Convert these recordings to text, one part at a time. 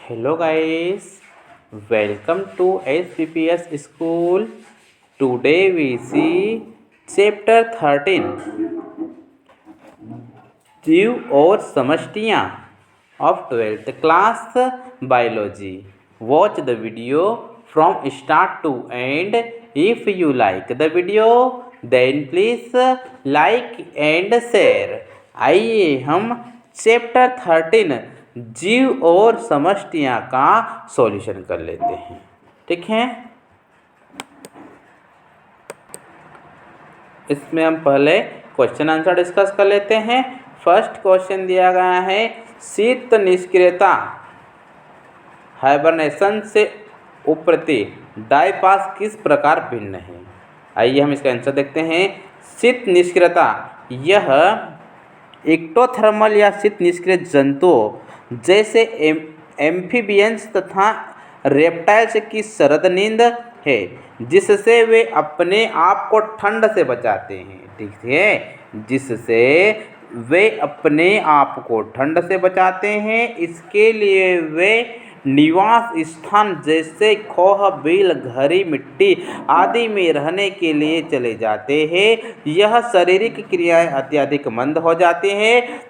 Hello guys, welcome to SPPS School. Today we see chapter 13 जीव और समष्टियाँ of 12th class biology. Watch the video from start to end. If you like the video then please like and share. आइए हम chapter 13 जीव और समष्टियाँ का solution कर लेते हैं। ठीक है, इसमें हम पहले क्वेश्चन आंसर डिस्कस कर लेते हैं। फर्स्ट क्वेश्चन दिया गया है, शीत निष्क्रियता हाइबरनेशन से उपरती डायपास किस प्रकार भिन्न है। आइए हम इसका आंसर देखते हैं। शीत निष्क्रियता यह एक्टोथर्मल या शीत निष्क्रिय जंतुओं जैसे एम्फीबियंस तथा रेप्टाइल्स की शरद नींद है, जिससे वे अपने आप को ठंड से बचाते हैं। ठीक है, जिससे वे अपने आप को ठंड से बचाते हैं। इसके लिए वे निवास स्थान जैसे खोह, बिल, घरी, मिट्टी आदि में रहने के लिए चले जाते हैं। यह शारीरिक क्रियाएं अत्यधिक मंद हो जाती हैं।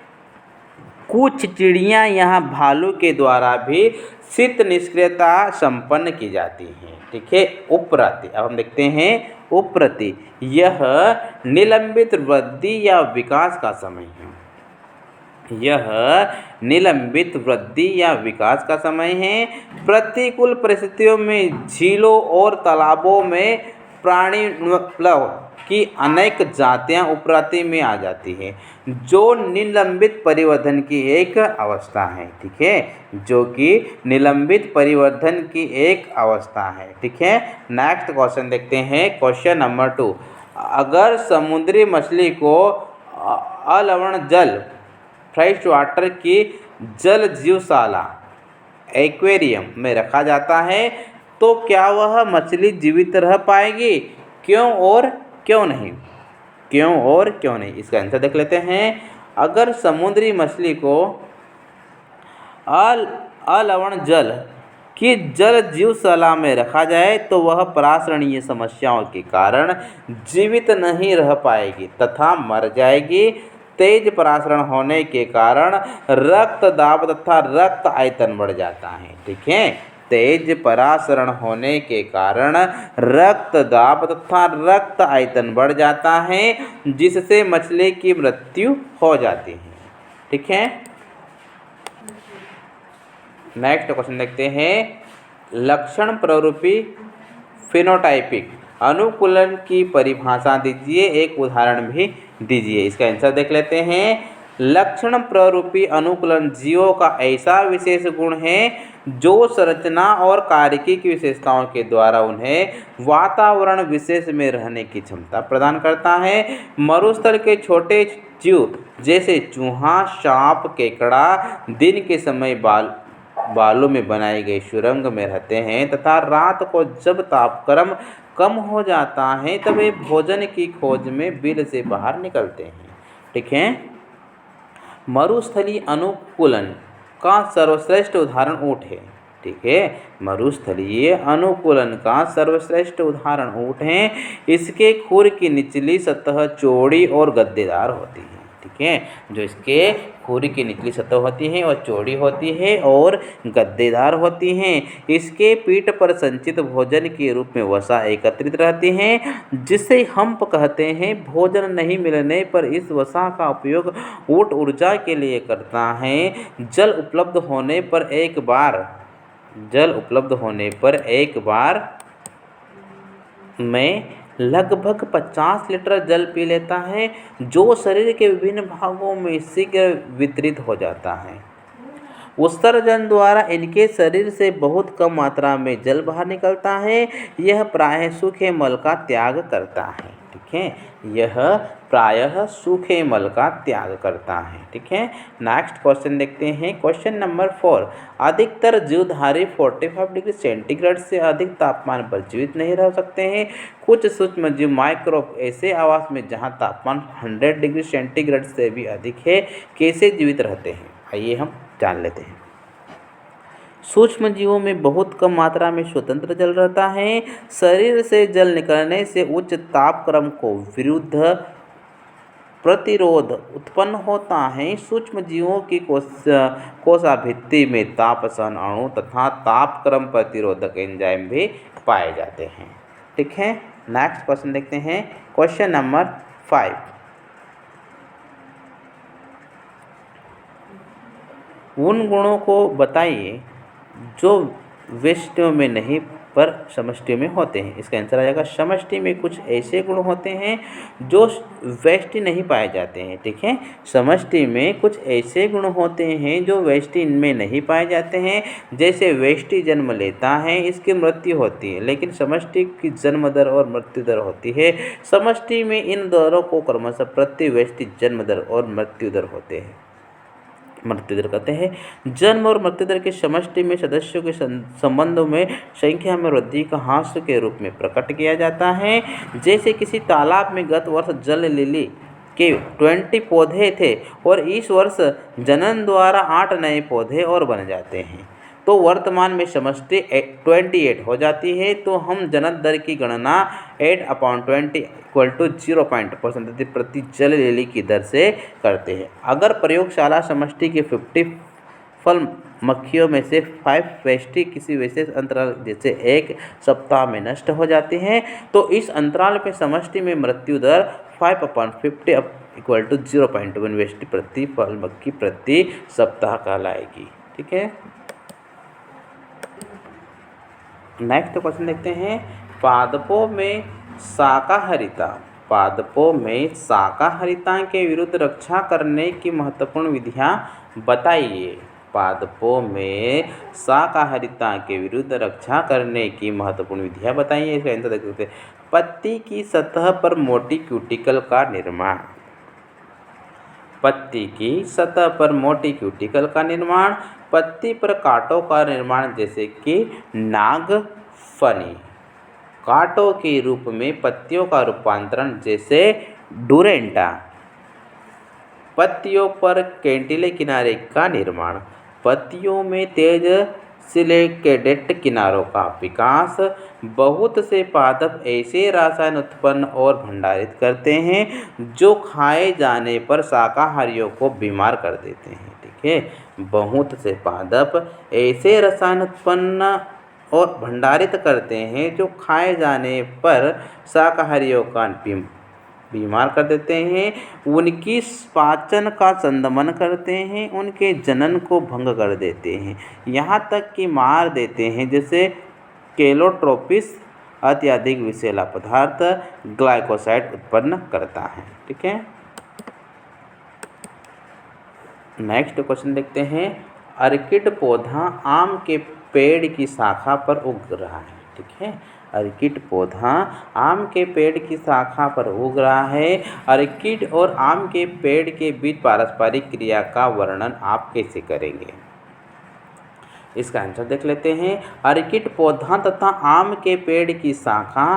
कुछ चिड़ियाँ यहाँ भालू के द्वारा भी शीत निष्क्रियता संपन्न की जाती हैं। ठीक है, उपरति अब हम देखते हैं। उपरति यह निलंबित वृद्धि या विकास का समय है। यह निलंबित वृद्धि या विकास का समय है। प्रतिकूल परिस्थितियों में झीलों और तालाबों में प्राणीप्लव की अनेक जातियां उपरति में आ जाती हैं, जो निलंबित परिवर्धन की एक अवस्था है। ठीक है, जो कि निलंबित परिवर्धन की एक अवस्था है। ठीक है, नेक्स्ट क्वेश्चन देखते हैं। क्वेश्चन नंबर 2, अगर समुद्री मछली को अलवण जल फ्रेश वाटर की जल जीवशाला एक्वेरियम में रखा जाता है तो क्या वह मछली जीवित रह पाएगी? क्यों और क्यों नहीं? क्यों और क्यों नहीं, इसका आंसर देख लेते हैं। अगर समुद्री मछली को अलवण जल की जल जीवशाला में रखा जाए तो वह परासरणीय समस्याओं के कारण जीवित नहीं रह पाएगी तथा मर जाएगी। तेज परासरण होने के कारण रक्त दाब तथा रक्त आयतन बढ़ जाता है। ठीक है, तेज परासरण होने के कारण रक्त दाब तथा रक्त आयतन बढ़ जाता है, जिससे मछली की मृत्यु हो जाती है। ठीक है, नेक्स्ट क्वेश्चन देखते हैं। लक्षण प्ररूपी फिनोटाइपिक अनुकूलन की परिभाषा दीजिए, एक उदाहरण भी दीजिए। इसका आंसर देख लेते हैं। लक्षण प्ररूपी अनुकूलन जीवों का ऐसा विशेष गुण है जो संरचना और कार्यकी की विशेषताओं के द्वारा उन्हें वातावरण विशेष में रहने की क्षमता प्रदान करता है। मरुस्थल के छोटे जीव जैसे चूहा, सांप, केकड़ा दिन के समय बालों में बनाई गई सुरंग में रहते हैं तथा रात को जब तापक्रम कम हो जाता है तब वे भोजन की खोज में बिल से बाहर निकलते हैं। ठीक है, मरुस्थलीय अनुकूलन का सर्वश्रेष्ठ उदाहरण ऊँट है। ठीक है, मरुस्थलीय अनुकूलन का सर्वश्रेष्ठ उदाहरण ऊँट है। इसके खुर की निचली सतह चौड़ी और गद्देदार होती है। ठीक है, जो इसके खुर की निचली सतह होती है वह चौड़ी होती है और गद्देदार होती हैं। इसके पीठ पर संचित भोजन के रूप में वसा एकत्रित रहती हैं, जिसे हम्प कहते हैं। भोजन नहीं मिलने पर इस वसा का उपयोग ऊँट ऊर्जा के लिए करता है। जल उपलब्ध होने पर एक बार में लगभग 50 लीटर जल पी लेता है, जो शरीर के विभिन्न भागों में शीघ्र वितरित हो जाता है। उत्सर्जन द्वारा इनके शरीर से बहुत कम मात्रा में जल बाहर निकलता है। यह प्रायः सूखे मल का त्याग करता है। ठीक है, यह प्रायः सूखे मल का त्याग करता है। ठीक है, नेक्स्ट क्वेश्चन देखते हैं। क्वेश्चन नंबर 4, अधिकतर जीवधारी 45 डिग्री सेंटीग्रेड से अधिक तापमान पर जीवित नहीं रह सकते हैं। कुछ सूक्ष्म जीव माइक्रोब ऐसे आवास में जहां तापमान 100 डिग्री सेंटीग्रेड से भी अधिक है कैसे जीवित रहते हैं, आइए हम जान लेते हैं। सूक्ष्म जीवों में बहुत कम मात्रा में स्वतंत्र जल रहता है। शरीर से जल निकलने से उच्च तापक्रम को विरुद्ध प्रतिरोध उत्पन्न होता है। सूक्ष्म जीवों की कोशाभित्ति में तापसहन अणु तथा तापक्रम प्रतिरोधक एंजाइम भी पाए जाते हैं। ठीक है, नेक्स्ट क्वेश्चन देखते हैं। क्वेश्चन नंबर 5, उन गुणों को बताइए जो व्यष्टियों में नहीं पर समष्टियों में होते हैं। इसका आंसर आ जाएगा समष्टि में कुछ ऐसे गुण होते हैं जो व्यष्टि नहीं पाए जाते हैं। ठीक है, समष्टि में कुछ ऐसे गुण होते हैं जो व्यष्टि में नहीं पाए जाते हैं। जैसे व्यष्टि जन्म लेता है, इसकी मृत्यु होती है, लेकिन समष्टि की जन्म दर और मृत्यु दर होती है। समष्टि में इन दरों को क्रमशः प्रति व्यष्टि जन्म दर और मृत्यु दर होते हैं। मृत्यु दर कहते हैं जन्म और मृत्यु दर के समष्टि में सदस्यों के संबंधों में संख्या में वृद्धि का ह्रास के रूप में प्रकट किया जाता है। जैसे किसी तालाब में गत वर्ष जल लिली के 20 पौधे थे और इस वर्ष जनन द्वारा 8 नए पौधे और बन जाते हैं, तो वर्तमान में समष्टि 28 हो जाती है। तो हम जनन दर की गणना 8/20 = 0% प्रति जल लिली की दर से करते हैं। अगर प्रयोगशाला समष्टि के 50 फल मक्खियों में से 5 व्यष्टि किसी विशेष अंतराल जैसे 1 सप्ताह में नष्ट हो जाती हैं, तो इस अंतराल में समष्टि में मृत्यु दर 5/50 = 0.1 व्यष्टि प्रति फल मक्खी प्रति सप्ताह कहलाएगी। ठीक है, नेक्स्ट क्वेश्चन देखते हैं। पादपों में शाकाहारिता के विरुद्ध रक्षा करने की महत्वपूर्ण विधियां बताइए। पादपों में शाकाहारिता के विरुद्ध रक्षा करने की महत्वपूर्ण विधियां बताइए। इसका आंसर देख सकते हैं। पत्ती की सतह पर मोटी क्यूटिकल का निर्माण। पत्ती की सतह पर मोटी क्यूटिकल का निर्माण। पत्ती पर कांटों का निर्माण जैसे कि नागफनी। कांटों के रूप में पत्तियों का रूपांतरण जैसे डुरेंटा। पत्तियों पर कैंटिले किनारे का निर्माण। पत्तियों में तेज सिलिकेटेड किनारों का विकास। बहुत से पादप ऐसे रसायन उत्पन्न और भंडारित करते हैं जो खाए जाने पर शाकाहारियों को बीमार कर देते हैं। ठीक है, बहुत से पादप ऐसे रसायन उत्पन्न और भंडारित करते हैं जो खाए जाने पर शाकाहारियों का बीमार कर देते हैं। उनकी पाचन का संदमन करते हैं, उनके जनन को भंग कर देते हैं, यहाँ तक कि मार देते हैं। जैसे केलोट्रोपिस अत्यधिक विषैला पदार्थ ग्लाइकोसाइड उत्पन्न करता है। ठीक है, नेक्स्ट क्वेश्चन देखते हैं। अर्किड पौधा आम के पेड़ की शाखा पर उग रहा है। ठीक है, अर्किड पौधा आम के पेड़ की शाखा पर उग रहा है। अर्किड और आम के पेड़ के बीच पारस्परिक क्रिया का वर्णन आप कैसे करेंगे? इसका आंसर देख लेते हैं। अर्किड पौधा तथा आम के पेड़ की शाखा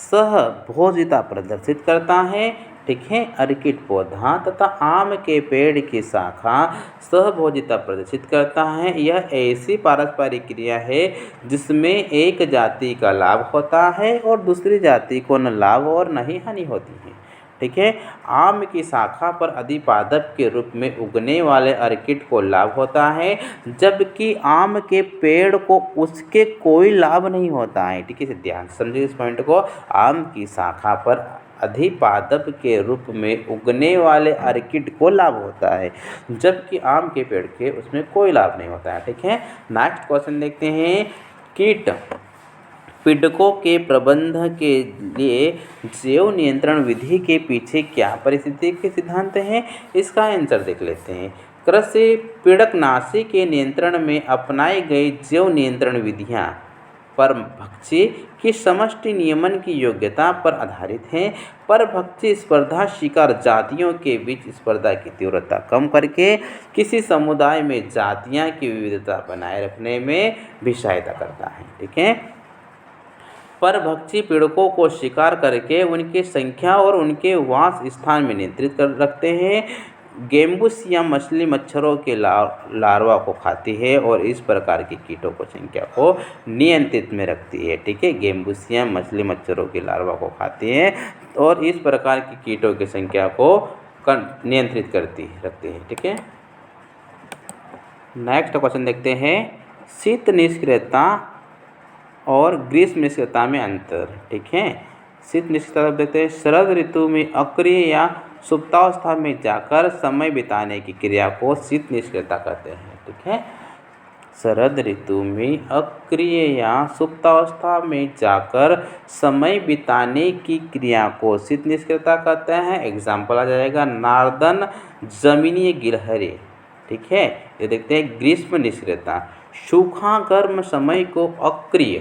सहभोजिता प्रदर्शित करता है। ठीक है, अर्किड पौधा तथा आम के पेड़ की शाखा सहभोजिता प्रदर्शित करता है। यह ऐसी पारस्परिक क्रिया है जिसमें एक जाति का लाभ होता है और दूसरी जाति को न लाभ और न ही हानि होती है। ठीक है, आम की शाखा पर अधिपादप के रूप में उगने वाले अर्किड को लाभ होता है, जबकि आम के पेड़ को उसके कोई लाभ नहीं होता है। ठीक है, ध्यान से समझिए इस पॉइंट को। आम की शाखा पर अधिपादप के रूप में उगने वाले अर्किड को लाभ होता है, जबकि आम के पेड़ के उसमें कोई लाभ नहीं होता है। ठीक है, नेक्स्ट क्वेश्चन देखते हैं। कीट पीड़कों के प्रबंधन के लिए जैव नियंत्रण विधि के पीछे क्या पारिस्थितिक सिद्धांत हैं? इसका आंसर देख लेते हैं। कृषि पीड़कनाशी के नियंत्रण में अपनाई गई जैव नियंत्रण विधियाँ परभक्षी की समष्टि नियमन की योग्यता पर आधारित हैं। परभक्षी स्पर्धा शिकार जातियों के बीच स्पर्धा की तीव्रता कम करके किसी समुदाय में जातियां की विविधता बनाए रखने में भी सहायता करता है। ठीक है, परभक्षी पीड़कों को शिकार करके उनकी संख्या और उनके वास स्थान में नियंत्रित कर रखते हैं। गेम्बुसिया मछली मच्छरों के लार्वा को खाती है और इस प्रकार की कीटों को संख्या को नियंत्रित में रखती है। ठीक है, गेम्बुसिया मछली मच्छरों के लार्वा को खाती है और इस प्रकार की कीटों की संख्या को नियंत्रित रखती है। ठीक है, नेक्स्ट क्वेश्चन देखते हैं, शीत निष्क्रियता और ग्रीष्म निष्क्रियता में अंतर। ठीक है, शीत निष्क्रियता देखते हैं, शरद ऋतु में अक्रिय या सुप्तावस्था में जाकर समय बिताने की क्रिया को शीत निष्क्रियता कहते हैं। ठीक है, शरद ऋतु में अक्रिय या सुप्तावस्था में जाकर समय बिताने की क्रिया को शीत निष्क्रियता कहते हैं। एग्जाम्पल आ जाएगा नार्दन जमीनीय गिलहरी। ठीक है, ये देखते हैं ग्रीष्म निष्क्रियता, सूखा गर्म समय को अक्रिय।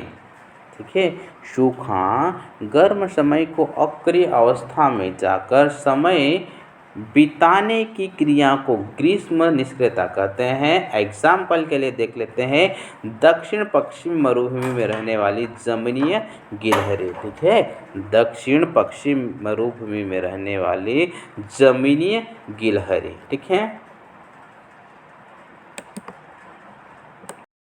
ठीक है, सूखा गर्म समय को अक्रिय अवस्था में जाकर समय बिताने की क्रिया को ग्रीष्म निष्क्रियता कहते हैं। एग्जाम्पल के लिए देख लेते हैं दक्षिण पश्चिम मरुभूमि में रहने वाली जमीनीय गिलहरी। ठीक है, दक्षिण पश्चिम मरुभूमि में रहने वाली जमीनीय गिलहरी। ठीक है,